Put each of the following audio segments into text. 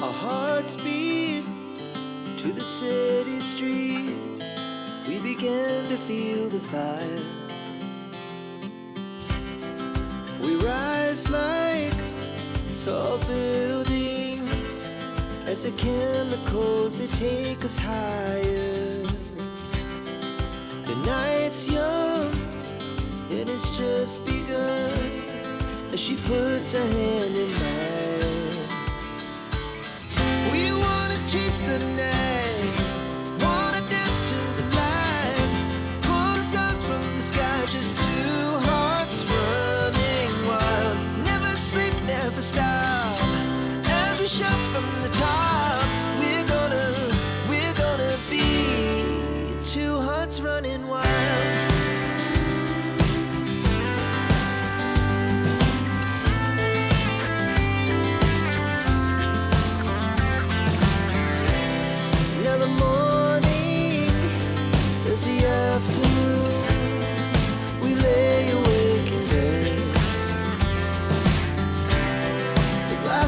Our hearts beat to the city streets. We began to feel the fire. We rise like tall buildings as the chemicals, they take us higher. The night's young, it has just begun as she puts her hand in mine. We wanna chase the night, wanna dance to the light, pull the stars from the sky, just two hearts running wild. Never sleep, never stop, as we shout from the top. We're gonna be two hearts running wild.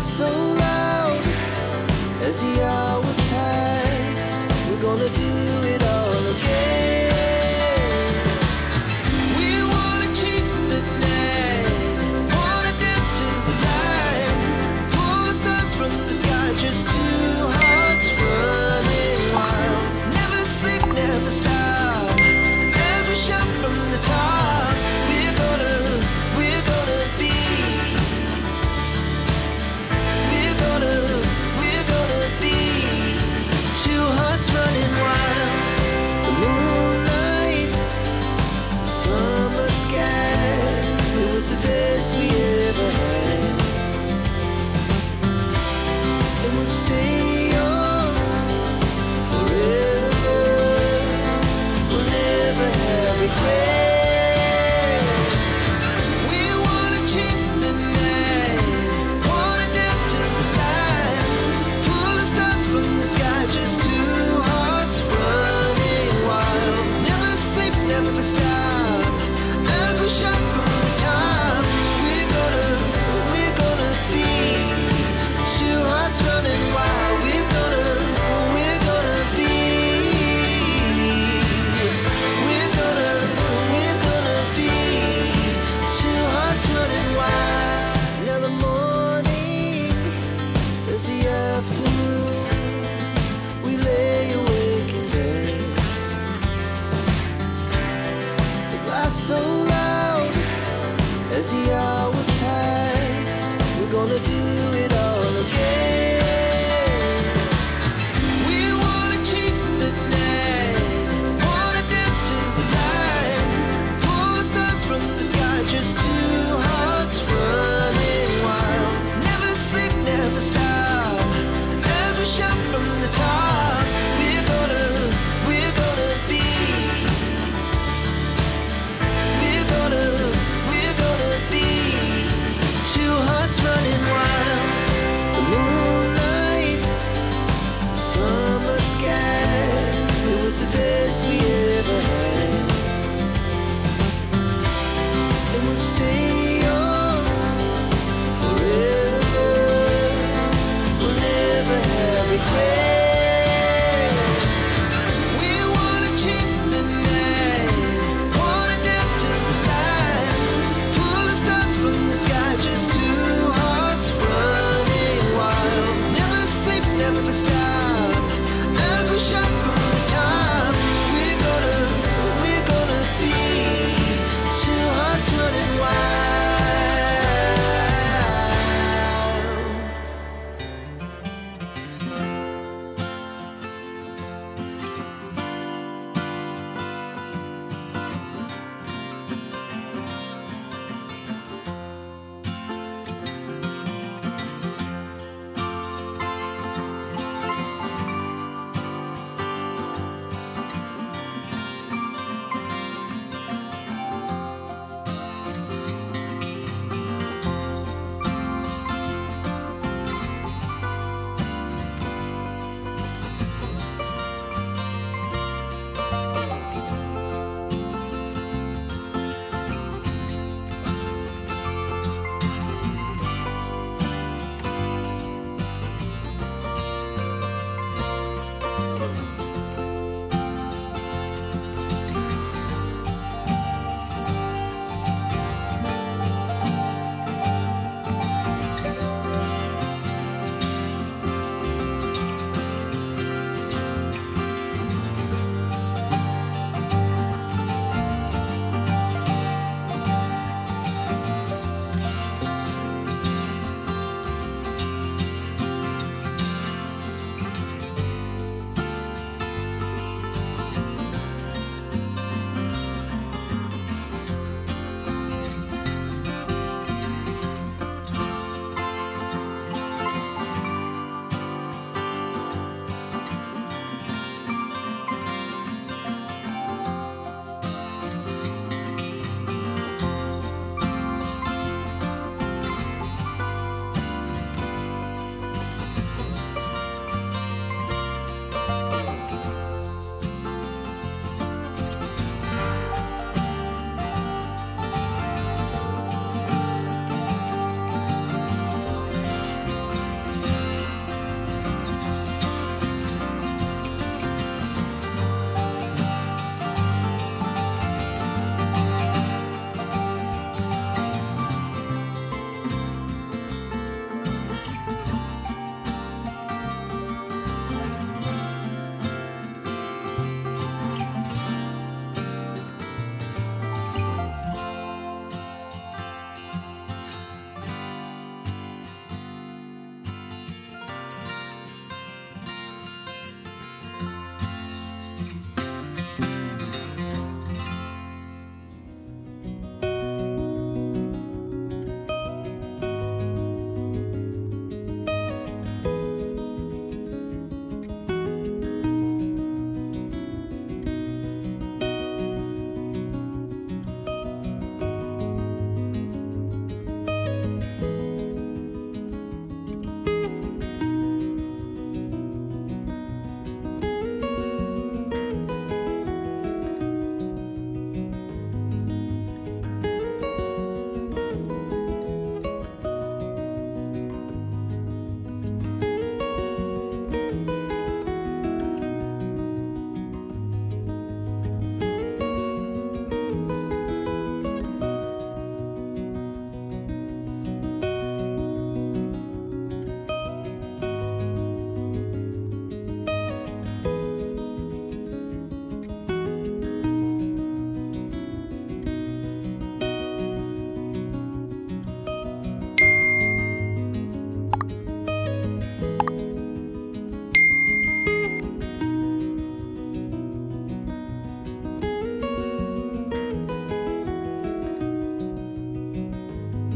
So loud as the hours pass, we're gonna do it all again. We wanna chase the night, wanna dance to the light, pull the stars from the sky, just two hearts running wild. Never sleep, never stop, as we shout from the top. We're gonna be. Running wild, the moonlight, summer sky, it was the best we ever had. And we'll stay young forever, we'll never have regrets. We wanna chase the night, wanna dance to the light, pull the stars from the sky, just never stop, as we shout from the top. We're gonna be two hearts running wild. We're gonna be. We're gonna be two hearts running wild. Now the morning is the afternoon. We lay awake in bed. So loud as the hours pass, we're gonna do it all again. We wanna chase the night, wanna dance to the light, pull the stars from the sky, just two hearts running wild. Never sleep, never stop, as we shout from the top. We're gonna be. Running wild, the moonlight, summer sky, it was the best we ever had. And we'll stay young forever, we'll never have regrets. We wanna chase the night, wanna dance to the light, pull the stars from the sky, just two running wild. Never sleep, never stop.